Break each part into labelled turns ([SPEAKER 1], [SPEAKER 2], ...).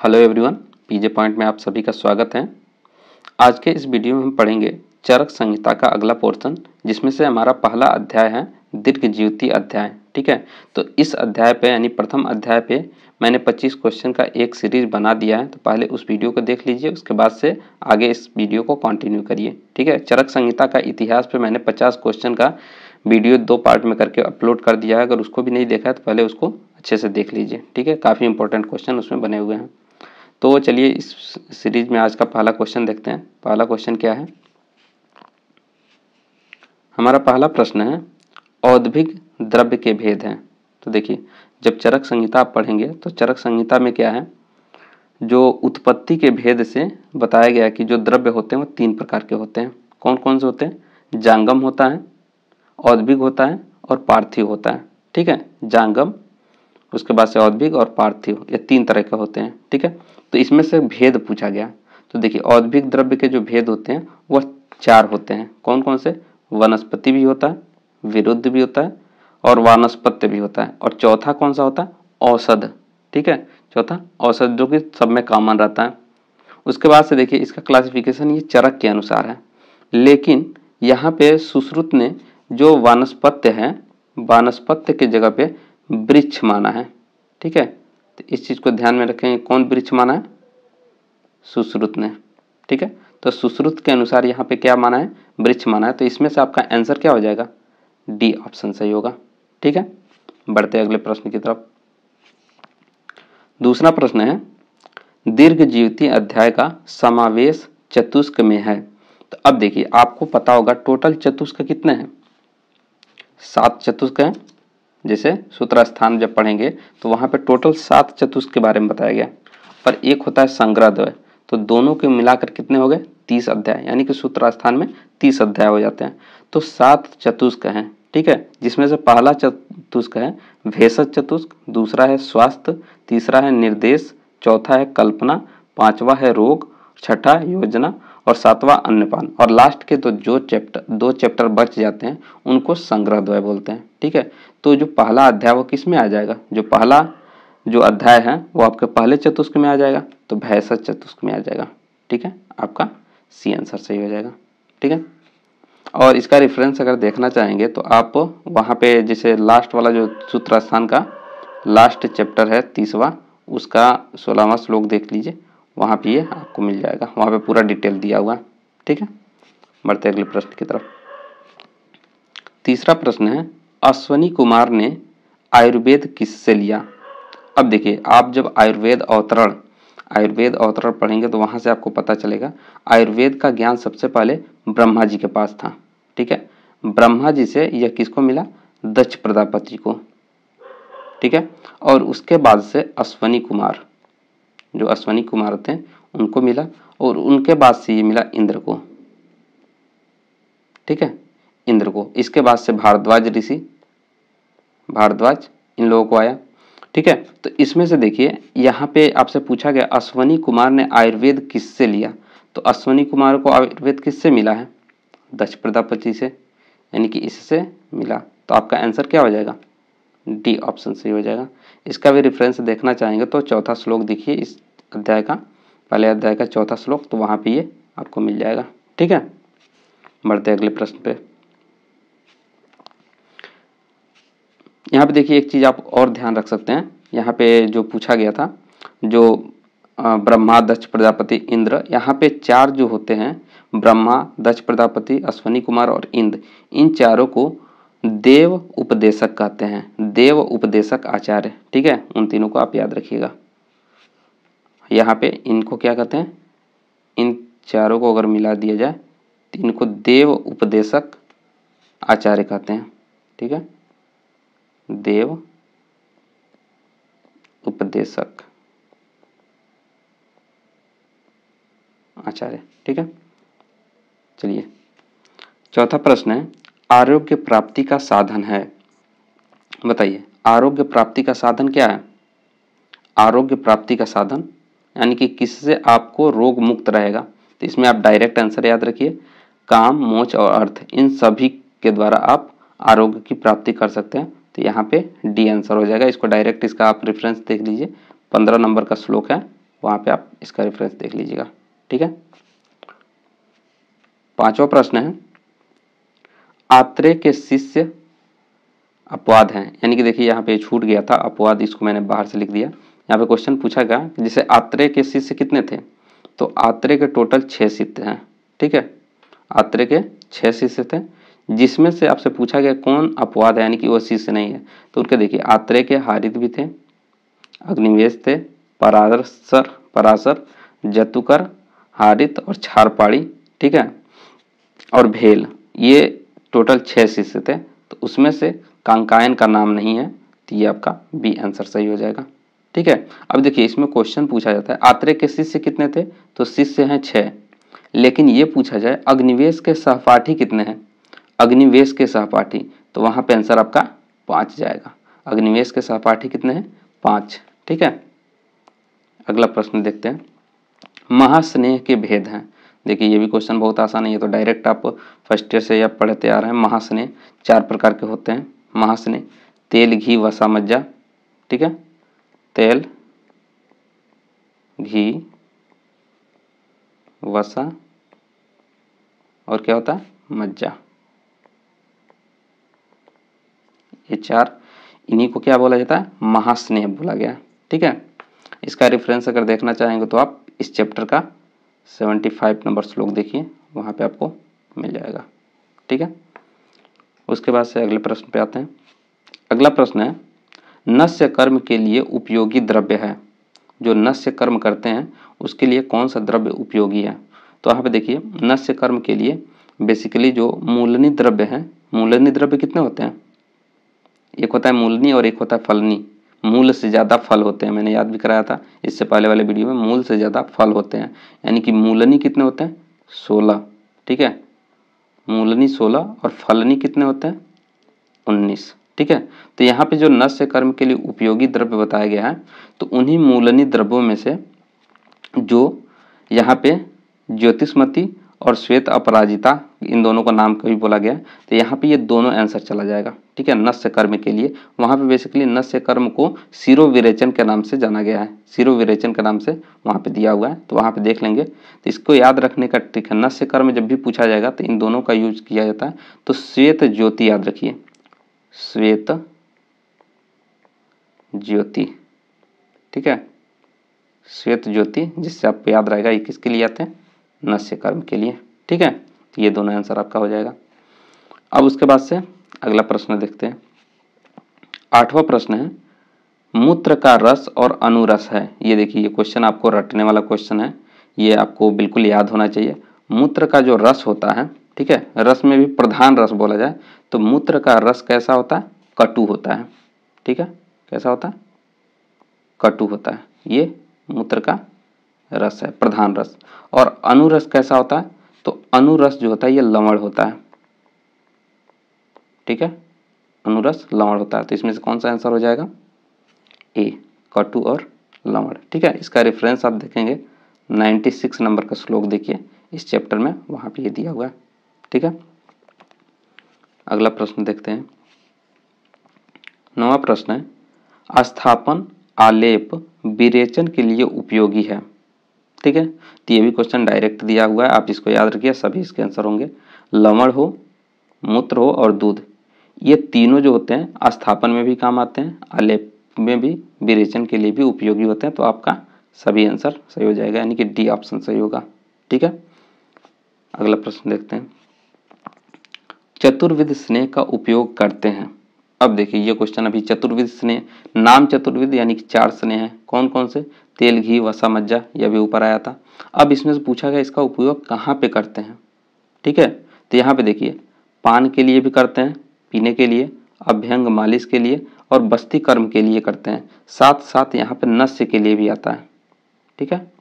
[SPEAKER 1] Hello everyone, पीजे point में आप सभी का स्वागत है। आज के इस वीडियो में हम पढ़ेंगे चरक संहिता का अगला पोर्शन, जिसमें से हमारा पहला अध्याय है दीर्घज्युति अध्याय। ठीक है, तो इस अध्याय पे यानी प्रथम अध्याय पे मैंने 25 क्वेश्चन का एक सीरीज बना दिया है। तो पहले उस वीडियो को देख लीजिए, उसके बाद से आगे इस वीडियो को कंटिन्यू करिए। ठीक है, चरक संहिता का इतिहास पे मैंने 50 क्वेश्चन का वीडियो 2 पार्ट में करके अपलोड कर दिया है। अगर उसको भी नहीं देखा है तो पहले उसको अच्छे से देख लीजिए। ठीक है, काफ़ी इंपॉर्टेंट क्वेश्चन उसमें बने हुए हैं। तो चलिए इस सीरीज में आज का पहला क्वेश्चन देखते हैं। पहला क्वेश्चन क्या है? हमारा पहला प्रश्न है औद्भिक द्रव्य के भेद हैं। तो देखिए, जब चरक संहिता आप पढ़ेंगे तो चरक संहिता में क्या है, जो उत्पत्ति के भेद से बताया गया कि जो द्रव्य होते हैं वो 3 प्रकार के होते हैं। कौन कौन से होते हैं? जांगम होता है, औद्भिक होता है और पार्थिव होता है। ठीक है, जांगम, उसके बाद से औद्भिक और पार्थिव, ये 3 तरह के होते हैं। ठीक है, तो इसमें से भेद पूछा गया। तो देखिए, औद्भिक द्रव्य के जो भेद होते हैं वह 4 होते हैं। कौन कौन से? वनस्पति भी होता है, विरुद्ध भी होता है और वानस्पत्य भी होता है। और चौथा कौन सा होता है? औषध। ठीक है, चौथा औषध, जो कि सब में कॉमन रहता है। उसके बाद से देखिए, इसका क्लासिफिकेशन ये चरक के अनुसार है, लेकिन यहाँ पे सुश्रुत ने जो वानस्पत्य है, वानस्पत्य की जगह पे वृक्ष माना है। ठीक है, तो इस चीज को ध्यान में रखेंगे। कौन वृक्ष माना है? सुश्रुत ने। ठीक है, तो सुश्रुत के अनुसार यहाँ पे क्या माना है? वृक्ष माना है। तो इसमें से आपका आंसर क्या हो जाएगा? डी ऑप्शन सही होगा। ठीक है, बढ़ते अगले प्रश्न की तरफ। दूसरा प्रश्न है दीर्घज्युति अध्याय का समावेश चतुष्क में है। तो अब देखिए, आपको पता होगा टोटल चतुष्क कितने हैं? 7 चतुष्क हैं। जैसे सूत्रस्थान जब पढ़ेंगे तो वहां पे टोटल 7 चतुष्क के बारे में बताया गया, पर एक होता है संग्रहद्वय। तो दोनों के मिलाकर कितने हो गए? 30 अध्याय, यानी कि सूत्रस्थान में 30 अध्याय हो जाते हैं। तो 7 चतुष्क हैं। ठीक है, जिसमें से पहला चतुष्क है भेषज चतुष्क, दूसरा है स्वास्थ्य, तीसरा है निर्देश, चौथा है कल्पना, पांचवा है रोग, छठा योजना और 7वां अन्नपान। और लास्ट के तो जो दो चैप्टर बच जाते हैं उनको संग्रहद्वय बोलते हैं। ठीक है, तो जो पहला अध्याय वो किस में आ जाएगा? जो पहला जो अध्याय है वो आपके पहले चतुष्क में आ जाएगा, तो भेषज चतुष्क में आ जाएगा। ठीक है, आपका सी आंसर सही हो जाएगा। ठीक है, और इसका रेफरेंस अगर देखना चाहेंगे तो आप वहाँ पे जैसे लास्ट वाला जो सूत्रस्थान का लास्ट चैप्टर है 30वां, उसका 16वां श्लोक देख लीजिए, वहाँ पे ये आपको मिल जाएगा। वहाँ पे पूरा डिटेल दिया हुआ है। ठीक है, बढ़ते अगले प्रश्न की तरफ। तीसरा प्रश्न है अश्वनी कुमार ने आयुर्वेद किससे लिया? अब देखिए, आप जब आयुर्वेद अवतरण पढ़ेंगे तो वहां से आपको पता चलेगा आयुर्वेद का ज्ञान सबसे पहले ब्रह्मा जी के पास था। ठीक है, ब्रह्मा जी से यह किसको मिला? दक्ष प्रजापति को। ठीक है, और उसके बाद से अश्वनी कुमार, जो अश्वनी कुमार थे उनको मिला, और उनके बाद से ये मिला इंद्र को। ठीक है, इंद्र को। इसके बाद से भारद्वाज ऋषि, भारद्वाज, इन लोगों को आया। ठीक है, तो इसमें से देखिए, यहाँ पे आपसे पूछा गया अश्वनी कुमार ने आयुर्वेद किससे लिया? तो अश्वनी कुमार को आयुर्वेद किससे मिला है? दक्ष प्रजापति से, यानी कि इससे मिला। तो आपका आंसर क्या हो जाएगा? डी ऑप्शन सही हो जाएगा। इसका भी रेफरेंस देखना चाहेंगे तो चौथा श्लोक देखिए, इस अध्याय का, पहले अध्याय का चौथा श्लोक, तो वहाँ पे ये आपको मिल जाएगा। ठीक है, बढ़ते अगले प्रश्न पे। यहाँ पे देखिए, एक चीज आप और ध्यान रख सकते हैं। यहाँ पे जो पूछा गया था, जो ब्रह्मा, दक्ष प्रजापति, इंद्र, यहाँ पे 4 जो होते हैं, ब्रह्मा, दक्ष प्रजापति, अश्वनी कुमार और इंद्र, इन चारों को देव उपदेशक कहते हैं। देव उपदेशक आचार्य। ठीक है, उन तीनों को आप याद रखिएगा। यहाँ पे इनको क्या कहते हैं? इन चारों को अगर मिला दिया जाए तो इनको देव उपदेशक आचार्य कहते हैं। ठीक है, देव उपदेशक आचार्य। ठीक है, चलिए चौथा प्रश्न है आरोग्य प्राप्ति का साधन है। बताइए, आरोग्य प्राप्ति का साधन क्या है? आरोग्य प्राप्ति का साधन यानी कि किससे आपको रोग मुक्त रहेगा। तो इसमें आप डायरेक्ट आंसर याद रखिए, काम, मोक्ष और अर्थ, इन सभी के द्वारा आप आरोग्य की प्राप्ति कर सकते हैं। तो यहाँ पे डी आंसर हो जाएगा। इसको डायरेक्ट, इसका आप रेफरेंस देख लीजिए, 15 नंबर का श्लोक है, वहाँ पे आप इसका रेफरेंस देख लीजिएगा। ठीक है, 5वां प्रश्न है, आत्रेय के शिष्य अपवाद हैं, यानी कि देखिए यहाँ पे छूट गया था अपवाद, इसको मैंने बाहर से लिख दिया। यहाँ पे क्वेश्चन पूछा गया कि जैसे आत्रेय के शिष्य कितने थे, तो आत्रेय के टोटल 6 शिष्य हैं। ठीक है, आत्रेय के 6 शिष्य थे, जिसमें से आपसे पूछा गया कौन अपवाद है, यानी कि वो शिष्य नहीं है। तो उनके देखिए आत्रेय के हारित भी थे, अग्निवेश थे, पराशर, जतुकर, हारित और क्षारपाणी। ठीक है, और भेल, ये टोटल 6 शिष्य थे। तो उसमें से कांकायन का नाम नहीं है, तो ये आपका बी आंसर सही हो जाएगा। ठीक है, अब देखिए इसमें क्वेश्चन पूछा जाता है आत्रेय के शिष्य कितने थे, तो शिष्य हैं 6, लेकिन ये पूछा जाए अग्निवेश के सहपाठी कितने हैं, अग्निवेश के सहपाठी, तो वहां पे आंसर आपका 5 जाएगा। अग्निवेश के सहपाठी कितने हैं, 5। ठीक है, अगला प्रश्न देखते हैं, महास्नेह के भेद हैं। देखिए ये भी क्वेश्चन बहुत आसान है, ये तो डायरेक्ट आप फर्स्ट ईयर से या पढ़ते आ रहे हैं। महास्नेह 4 प्रकार के होते हैं। महास्नेह तेल, घी, वसा, मज्जा। ठीक है, तेल, घी, वसा और क्या होता है, मज्जा। ये 4, इन्हीं को क्या बोला जाता है, महास्नेह बोला गया। ठीक है, इसका रेफरेंस अगर देखना चाहेंगे तो आप इस चैप्टर का 75 नंबर श्लोक देखिए, वहाँ पे आपको मिल जाएगा। ठीक है, उसके बाद से अगले प्रश्न पे आते हैं। अगला प्रश्न है, नस्य कर्म के लिए उपयोगी द्रव्य है, जो नस्य कर्म करते हैं उसके लिए कौन सा द्रव्य उपयोगी है। तो यहाँ पे देखिए नस्य कर्म के लिए बेसिकली जो मूलनी द्रव्य है, मूलनी द्रव्य कितने होते हैं, एक होता है मूलनी और एक होता है फलनी। मूल से ज़्यादा फल होते हैं, मैंने याद भी कराया था इससे पहले वाले वीडियो में, मूल से ज़्यादा फल होते हैं, यानी कि मूलनी कितने होते हैं, 16। ठीक है, मूलनी 16 और फलनी कितने होते हैं, 19। ठीक है, तो यहाँ पे जो नस्य कर्म के लिए उपयोगी द्रव्य बताया गया है, तो उन्हीं मूलनी द्रव्यों में से जो यहाँ पे ज्योतिषमती और श्वेत अपराजिता, इन दोनों का नाम कभी बोला गया, तो यहाँ पे ये दोनों आंसर चला जाएगा। ठीक है, नस्य कर्म के लिए वहाँ पे बेसिकली नस्य कर्म को शिरो विरेचन के नाम से जाना गया है, शिरो विरेचन के नाम से वहाँ पे दिया हुआ है, तो वहाँ पे देख लेंगे। तो इसको याद रखने का ट्रिक है, नस्य कर्म जब भी पूछा जाएगा तो इन दोनों का यूज किया जाता है। तो श्वेत ज्योति याद रखिए, श्वेत ज्योति। ठीक है, श्वेत ज्योति, जिससे आपको याद रहेगा ये किसके लिए आते हैं, नस्य कर्म के लिए। ठीक है, तो ये दोनों आंसर आपका हो जाएगा। अब उसके बाद से अगला प्रश्न देखते हैं। 8वां प्रश्न है, मूत्र का रस और अनुरस है। ये देखिए ये क्वेश्चन आपको रटने वाला क्वेश्चन है, ये आपको बिल्कुल याद होना चाहिए। मूत्र का जो रस होता है, ठीक है, रस में भी प्रधान रस बोला जाए, तो मूत्र का रस कैसा होता है, कटु होता है। ठीक है, कैसा होता है, कटु होता है, ये मूत्र का रस है, प्रधान रस। और अनुरस कैसा होता है, तो अनुरस जो होता है ये लवण होता है। ठीक है, अनुरस लवण होता है, तो इसमें से कौन सा आंसर हो जाएगा, ए, कटु और लवण। ठीक है, इसका रेफरेंस आप देखेंगे 96 नंबर का श्लोक देखिए इस चैप्टर में, वहां पे ये दिया हुआ है। ठीक है, अगला प्रश्न देखते हैं। 9वां प्रश्न है, अस्थापन आलेप विरेचन के लिए उपयोगी है। ठीक है, तो ये भी क्वेश्चन डायरेक्ट दिया हुआ है, आप इसको याद रखिए, सभी इसके आंसर होंगे। लवण हो, मूत्र हो और दूध, ये तीनों जो होते हैं अस्थापन में भी काम आते हैं, आलेप में भी, विरेचन के लिए भी उपयोगी होते हैं। तो आपका सभी आंसर सही हो जाएगा, यानी कि डी ऑप्शन सही होगा। ठीक है, अगला प्रश्न देखते हैं। चतुर्विध स्नेह का उपयोग करते हैं। अब देखिए ये क्वेश्चन अभी चतुर्विध स्नेह, नाम चतुर्विध यानी कि 4 स्नेह है, कौन कौन से, तेल, घी, वसा, मज्जा, यह भी ऊपर आया था। अब इसमें से पूछा गया इसका उपयोग कहाँ पे करते हैं। ठीक है, तो यहाँ पे देखिए पान के लिए भी करते हैं, पीने के लिए, अभ्यंग मालिश के लिए और बस्ती कर्म के लिए करते हैं। साथ साथ यहाँ पे नस्य के लिए भी आता है। ठीक है,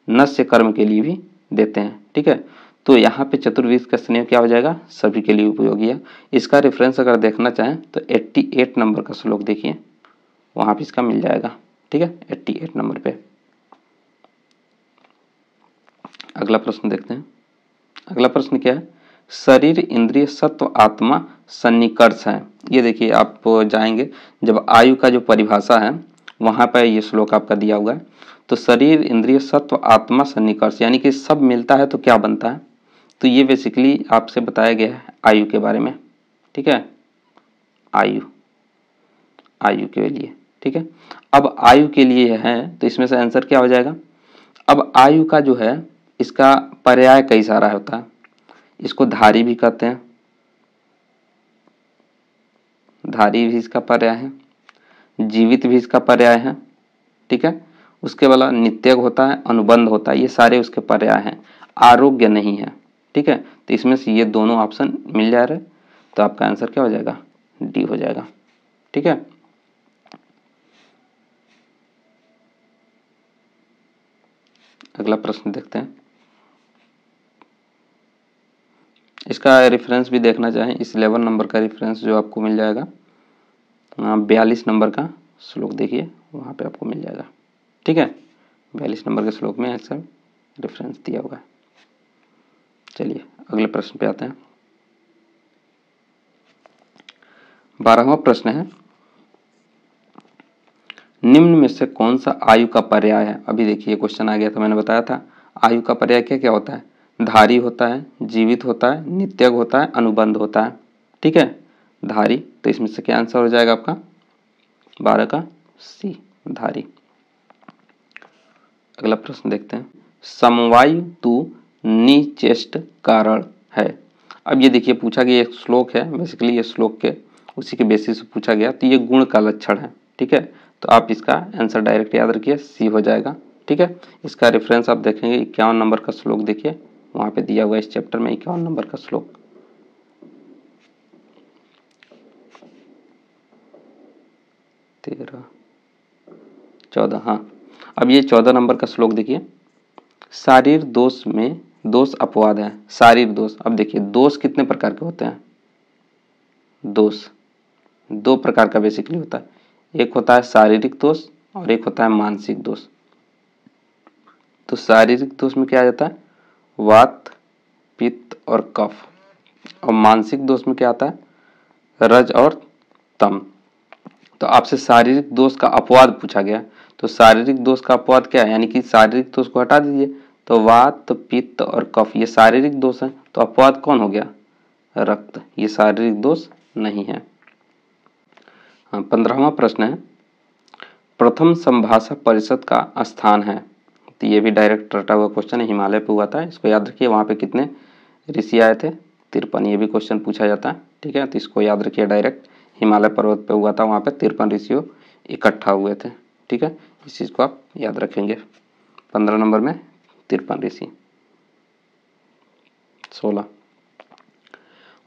[SPEAKER 1] नस्य कर्म के लिए भी देते हैं। ठीक है, तो यहाँ पे चतुर्विध का स्नेह क्या हो जाएगा, सभी के लिए उपयोगी है। इसका रेफरेंस अगर देखना चाहें तो 88 नंबर का श्लोक देखिए, वहां पे इसका मिल जाएगा। ठीक है, 88 नंबर पे। अगला प्रश्न देखते हैं। अगला प्रश्न क्या है, शरीर, इंद्रिय, सत्व, आत्मा सन्निकर्ष है। ये देखिए आप जाएंगे, जब आयु का जो परिभाषा है वहां पर ये श्लोक आपका दिया हुआ है। तो शरीर, इंद्रिय, सत्व, आत्मा, सन्निकर्ष, यानी कि सब मिलता है तो क्या बनता है। तो ये बेसिकली आपसे बताया गया है आयु के बारे में, ठीक है, आयु, आयु के लिए, ठीक है। अब आयु के लिए है तो इसमें से आंसर क्या हो जाएगा। अब आयु का जो है इसका पर्याय कई सारा होता है। इसको धारी भी कहते हैं, धारी भी इसका पर्याय है, जीवित भी इसका पर्याय है, ठीक है। उसके बाद नित्यग होता है, अनुबंध होता है, ये सारे उसके पर्याय हैं। आरोग्य नहीं है, ठीक है। तो इसमें से ये दोनों ऑप्शन मिल जा रहे, तो आपका आंसर क्या हो जाएगा, डी हो जाएगा, ठीक है। अगला प्रश्न देखते हैं। इसका रेफरेंस भी देखना चाहें, इस 11 नंबर का रेफरेंस जो आपको मिल जाएगा 42 नंबर का श्लोक देखिए, वहाँ पे आपको मिल जाएगा, ठीक है। 42 नंबर के श्लोक में ऐसा रेफरेंस दिया हुआ है। चलिए अगले प्रश्न पे आते हैं। 12वां प्रश्न है, निम्न में से कौन सा आयु का पर्याय है। अभी देखिए क्वेश्चन आ गया था, मैंने बताया था आयु का पर्याय क्या क्या होता है। धारी होता है, जीवित होता है, नित्यग होता है, अनुबंध होता है, ठीक है। धारी, तो इसमें से क्या आंसर हो जाएगा आपका 12 का सी, धारी। अगला प्रश्न देखते हैं। समवायु तु निचेष्ट कारण है। अब ये देखिए पूछा गया एक श्लोक है, बेसिकली ये श्लोक के उसी के बेसिस से पूछा गया। तो ये गुण का लक्षण है, ठीक है। तो आप इसका आंसर डायरेक्ट याद रखिए, सी हो जाएगा, ठीक है। इसका रेफरेंस आप देखेंगे 51 नंबर का श्लोक देखिए, वहां पे दिया हुआ है इस चैप्टर में 51 नंबर का श्लोक। 13, 14, हाँ। अब ये 14 नंबर का श्लोक देखिए, शारीर दोष में दोष अपवाद है। शारीर दोष, अब देखिए दोष कितने प्रकार के होते हैं। दोष दो प्रकार का बेसिकली होता है, एक होता है शारीरिक दोष और एक होता है मानसिक दोष। तो शारीरिक दोष में क्या आ जाता है, वात, पित्त और कफ। और मानसिक दोष में क्या आता है, रज और तम। तो आपसे शारीरिक दोष का अपवाद पूछा गया, तो शारीरिक दोष का अपवाद क्या है, यानी कि शारीरिक दोष को हटा दीजिए, तो वात, पित्त और कफ ये शारीरिक दोष है, तो अपवाद कौन हो गया, रक्त, ये शारीरिक दोष नहीं है। हाँ, 15वां प्रश्न है, प्रथम संभाषा परिषद का स्थान है। तो ये भी डायरेक्ट रटा हुआ क्वेश्चन है, हिमालय पे हुआ था, इसको याद रखिए। वहाँ पे कितने ऋषि आए थे, 53, ये भी क्वेश्चन पूछा जाता है, ठीक है। तो इसको याद रखिए, डायरेक्ट हिमालय पर्वत पे हुआ था, वहाँ पे 53 ऋषियों इकट्ठा हुए थे, ठीक है। इस चीज़ को आप याद रखेंगे। 15 नंबर में 53 ऋषि। 16,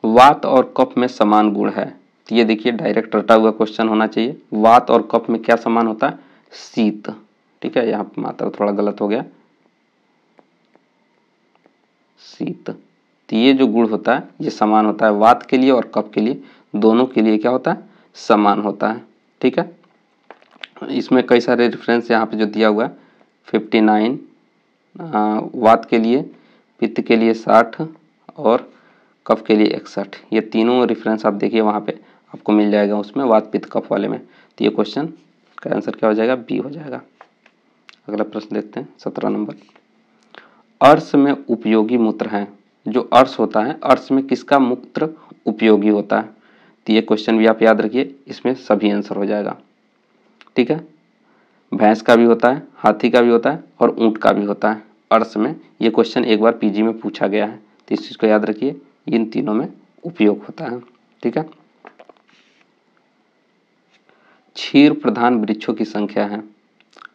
[SPEAKER 1] वात और कफ में समान गुण है। तो ये देखिए डायरेक्ट रटा हुआ क्वेश्चन होना चाहिए। वात और कफ में क्या समान होता है, शीत, ठीक है। यहाँ मात्रा थोड़ा गलत हो गया, शीत। तो ये जो गुण होता है ये समान होता है, वात के लिए और कफ के लिए, दोनों के लिए क्या होता है, समान होता है, ठीक है। इसमें कई सारे रेफरेंस यहाँ पे जो दिया हुआ है 59 वात के लिए, पित्त के लिए 60 और कफ के लिए 61, ये तीनों रेफरेंस आप देखिए वहाँ पे आपको मिल जाएगा, उसमें वात पित्त कफ वाले में। तो ये क्वेश्चन का आंसर क्या हो जाएगा, बी हो जाएगा। अगला प्रश्न देखते हैं 17 नंबर। अर्श में उपयोगी मूत्र हैं। जो अर्श होता है, अर्श में किसका मूत्र उपयोगी होता है। तो ये क्वेश्चन भी आप याद रखिए, इसमें सभी आंसर हो जाएगा, ठीक है। भैंस का भी होता है, हाथी का भी होता है और ऊंट का भी होता है अर्श में। ये क्वेश्चन एक बार पीजी में पूछा गया है, तो इस चीज़ को याद रखिए, इन तीनों में उपयोग होता है, ठीक है। क्षीर प्रधान वृक्षों की संख्या है।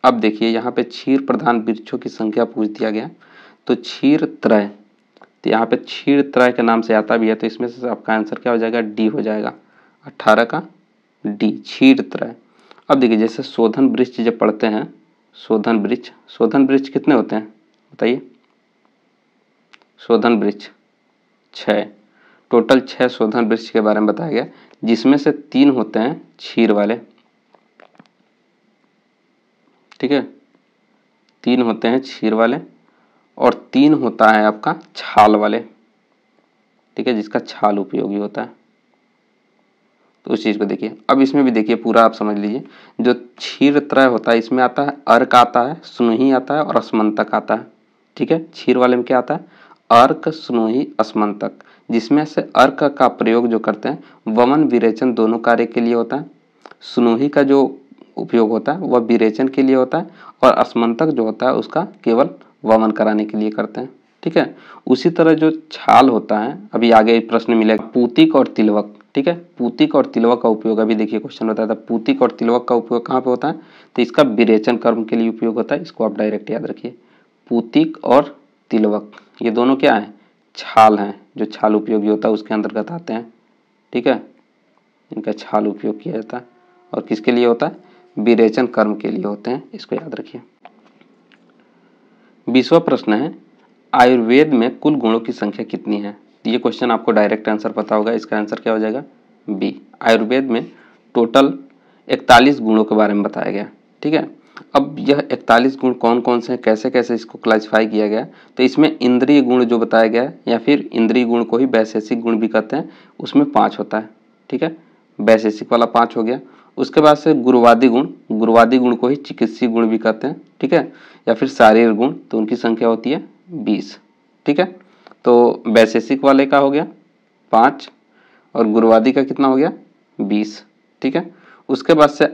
[SPEAKER 1] अब देखिए यहाँ पे क्षीर प्रधान वृक्षों की संख्या पूछ दिया गया, तो क्षीर त्रय, तो यहाँ पे क्षीर त्रय के नाम से आता भी है, तो इसमें से आपका आंसर क्या हो जाएगा, डी हो जाएगा, 18 का डी, क्षीर त्रय। अब देखिए जैसे शोधन वृक्ष जब पढ़ते हैं, शोधन वृक्ष कितने होते हैं बताइए। शोधन वृक्ष 6, टोटल 6 शोधन वृक्ष के बारे में बताया गया, जिसमें से 3 होते हैं क्षीर वाले, ठीक है। 3 होते हैं क्षीर वाले और 3 होता है आपका छाल वाले, ठीक है, जिसका छाल उपयोगी होता है। तो उस चीज को देखिए। अब इसमें भी देखिए पूरा आप समझ लीजिए, जो क्षीर त्रय होता है इसमें आता है अर्क आता है, स्नुही आता है और अस्मंतक आता है। ठीक है, क्षीर वाले में क्या आता है, अर्क, स्नुही, अस्मंतक, जिसमें से अर्क का प्रयोग जो करते हैं वमन विरेचन दोनों कार्य के लिए होता है। स्नुही का जो उपयोग होता है वह विरेचन के लिए होता है, और अस्मंतक जो होता है उसका केवल वमन कराने के लिए करते हैं। ठीक है, उसी तरह जो छाल होता है, अभी आगे प्रश्न मिलेगा पूतिक और तिलवक। ठीक है, पूतिक और तिलवक का उपयोग, अभी देखिए क्वेश्चन बताया था पूतिक और तिलवक का उपयोग कहाँ पे होता है, तो इसका विरेचन कर्म के लिए उपयोग होता है। इसको आप डायरेक्ट याद रखिए, पूतिक और तिलवक ये दोनों क्या है, छाल हैं, जो छाल उपयोगी होता है उसके अंतर्गत आते हैं। ठीक है, इनका छाल उपयोग किया जाता है और किसके लिए होता है, विरेचन कर्म के लिए होते हैं, इसको याद रखिए। 20वां प्रश्न है, आयुर्वेद में कुल गुणों की संख्या कितनी है। ये क्वेश्चन आपको डायरेक्ट आंसर पता होगा, इसका आंसर क्या हो जाएगा, बी। आयुर्वेद में टोटल 41 गुणों के बारे में बताया गया। ठीक है, अब यह 41 गुण कौन कौन से हैं, कैसे कैसे इसको क्लासिफाई किया गया, तो इसमें इंद्रिय गुण जो बताया गया है, या फिर इंद्रिय गुण को ही वैशेषिक गुण भी कहते हैं, उसमें 5 होता है। ठीक है, वैशेषिक वाला 5 हो गया। उसके बाद से गुरुवादी गुण को ही चिकित्सीय गुण भी कहते हैं। ठीक है, या फिर शारीरिक गुण, तो उनकी संख्या होती है 20। ठीक है, तो वैशेषिक वाले का हो गया 5 और गुरुवादी का कितना हो गया 20। ठीक है, उसके बाद से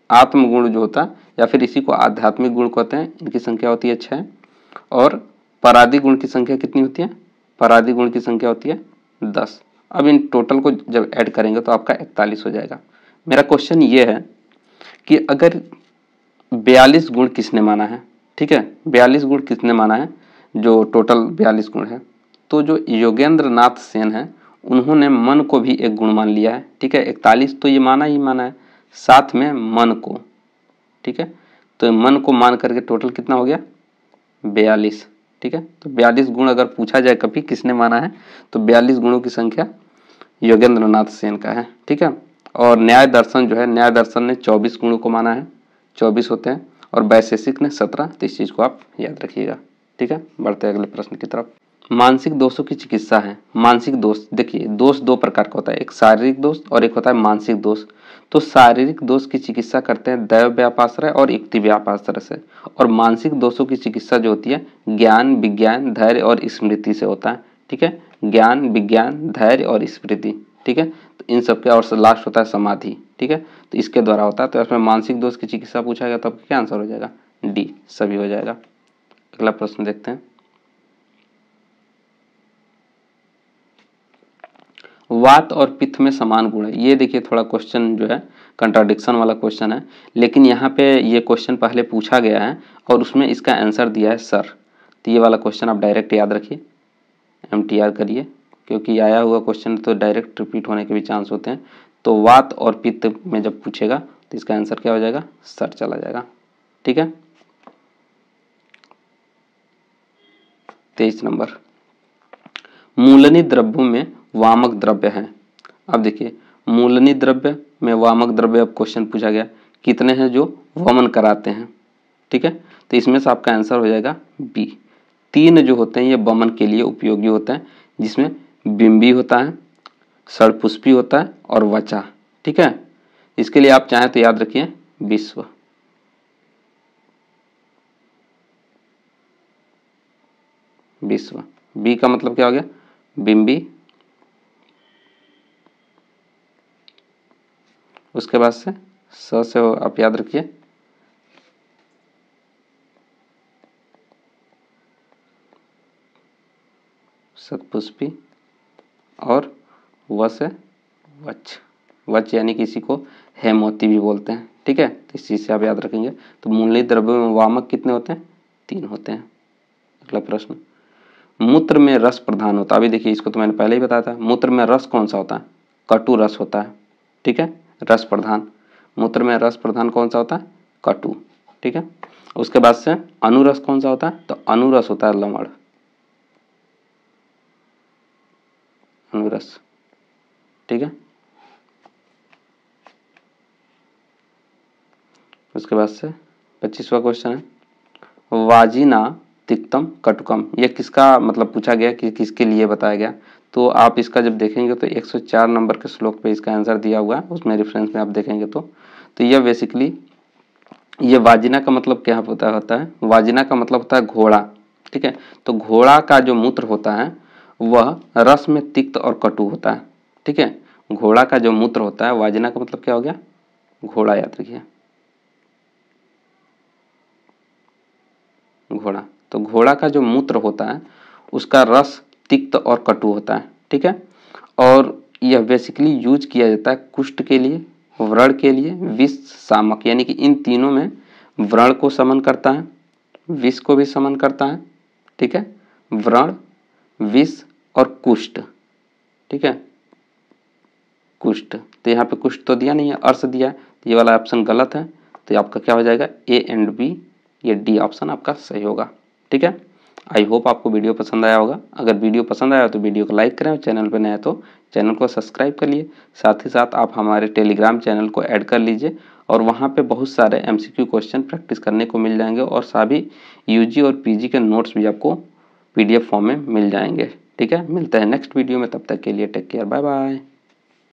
[SPEAKER 1] आत्मगुण जो होता है, या फिर इसी को आध्यात्मिक गुण कहते हैं, इनकी संख्या होती है 6। और परादी गुण की संख्या कितनी होती है, परादी गुण की संख्या होती है 10। अब इन टोटल को जब ऐड करेंगे तो आपका 41 हो जाएगा। मेरा क्वेश्चन ये है कि अगर 42 गुण किसने माना है, ठीक है, 42 गुण किसने माना है, जो टोटल 42 गुण है, तो जो योगेंद्र नाथ सेन है उन्होंने मन को भी एक गुण मान लिया है। ठीक है, 41 तो ये माना ही माना है, साथ में मन को। ठीक है, तो मन को मान करके टोटल कितना हो गया 42। ठीक है, तो 42 गुण अगर पूछा जाए कभी किसने माना है, तो 42 गुणों की संख्या योगेंद्र नाथ सेन का है। ठीक है, और न्याय दर्शन जो है, न्याय दर्शन ने 24 गुणों को माना है, 24 होते हैं, और वैशेषिक ने 17। तो इस चीज को आप याद रखिएगा। ठीक है, बढ़ते हैं अगले प्रश्न की तरफ। मानसिक दोषों की चिकित्सा है। मानसिक दोष, देखिए दोष 2 प्रकार का होता है, एक शारीरिक दोष और एक होता है मानसिक दोष। तो शारीरिक दोष की चिकित्सा करते हैं दैव व्यापाश्रय और युक्ति व्यापाश्रय से, और मानसिक दोषों की चिकित्सा जो होती है ज्ञान, विज्ञान, धैर्य और स्मृति से होता है। ठीक है, ज्ञान, विज्ञान, धैर्य और स्मृति। ठीक है, तो इन सबके, और लास्ट होता है समाधि। ठीक है, तो इसके द्वारा होता है। तो इसमें मानसिक दोष की चिकित्सा पूछा गया तो आपका क्या आंसर हो जाएगा, डी, सभी हो जाएगा। अगला प्रश्न देखते हैं, वात और पित्त में समान गुण है। ये देखिए थोड़ा क्वेश्चन जो है कंट्राडिक्शन वाला क्वेश्चन है, लेकिन यहाँ पे ये क्वेश्चन पहले पूछा गया है और उसमें इसका आंसर दिया है सर। तो ये वाला क्वेश्चन आप डायरेक्ट याद रखिए, MTR करिए, क्योंकि आया हुआ क्वेश्चन तो डायरेक्ट रिपीट होने के भी चांस होते हैं। तो वात और पित्त में जब पूछेगा तो इसका आंसर क्या हो जाएगा, सर चला जाएगा। ठीक है, 23 नंबर, मूलनी द्रव्यों में वामक द्रव्य हैं। अब देखिए मूलनी द्रव्य में वामक द्रव्य, अब क्वेश्चन पूछा गया कितने हैं जो वमन कराते हैं। ठीक है, तो इसमें से आपका आंसर हो जाएगा बी। 3 जो होते हैं ये वमन के लिए उपयोगी होते हैं, जिसमें बिंबी होता है, षडपुष्पी होता है और वचा। ठीक है, इसके लिए आप चाहें तो याद रखिए विश्व। विश्व, बी का मतलब क्या हो गया, बिंबी, उसके बाद से स से आप याद रखिए षडपुष्पी, और व से वच। वच यानी कि इसी को हेमवती भी बोलते हैं। ठीक है, तो इस चीज से आप याद रखेंगे। तो मूलनी द्रव्यों में वामक कितने होते हैं, 3 होते हैं। अगला प्रश्न, मूत्र में रस प्रधान होता है। अभी देखिए इसको तो मैंने पहले ही बताया था, मूत्र में रस कौन सा होता है, कटु रस होता है। ठीक है, रस प्रधान, मूत्र में रस प्रधान कौन सा होता है, कटु। ठीक है, उसके बाद से अनुरस कौन सा होता है, तो अनुरस होता है लवण, अनुरस। ठीक है, उसके बाद से 25वां क्वेश्चन है, वाजिना तिक्तम कटुकम, ये किसका मतलब पूछा गया कि किसके लिए बताया गया। तो आप इसका जब देखेंगे तो 104 नंबर के श्लोक पे इसका आंसर दिया हुआ है, उसमें रेफरेंस में आप देखेंगे तो यह बेसिकली ये वाजिना का मतलब क्या होता है, वाजिना का मतलब होता है घोड़ा, ठीक है। तो घोड़ा का जो मूत्र होता है वह रस में तिक्त और कटु होता है, ठीक है। घोड़ा का जो मूत्र होता है, वाजिना का मतलब क्या हो गया, घोड़ा, याद रखिए घोड़ा। तो घोड़ा का जो मूत्र होता है उसका रस तिक्त और कटु होता है, ठीक है। और यह बेसिकली यूज किया जाता है कुष्ठ के लिए, व्रण के लिए, विष, शामक, यानी कि इन तीनों में व्रण को समन करता है, विष को भी समन करता है, ठीक है। व्रण, विष और कुष्ठ, ठीक है, कुष्ठ। तो यहाँ पे कुष्ठ तो दिया नहीं है, अर्श दिया है, तो ये वाला ऑप्शन गलत है। तो ये आपका क्या हो जाएगा, ए एंड बी, ये डी ऑप्शन आपका सही होगा, ठीक है। आई होप आपको वीडियो पसंद आया होगा। अगर वीडियो पसंद आया तो वीडियो को लाइक करें और चैनल पर नए हैं तो चैनल को सब्सक्राइब कर लिए। साथ ही साथ आप हमारे टेलीग्राम चैनल को ऐड कर लीजिए और वहाँ पे बहुत सारे एमसीक्यू क्वेश्चन प्रैक्टिस करने को मिल जाएंगे और सभी यूजी और पीजी के नोट्स भी आपको पीडीएफ फॉर्म में मिल जाएंगे, ठीक है। मिलते हैं नेक्स्ट वीडियो में, तब तक के लिए टेक केयर, बाय बाय।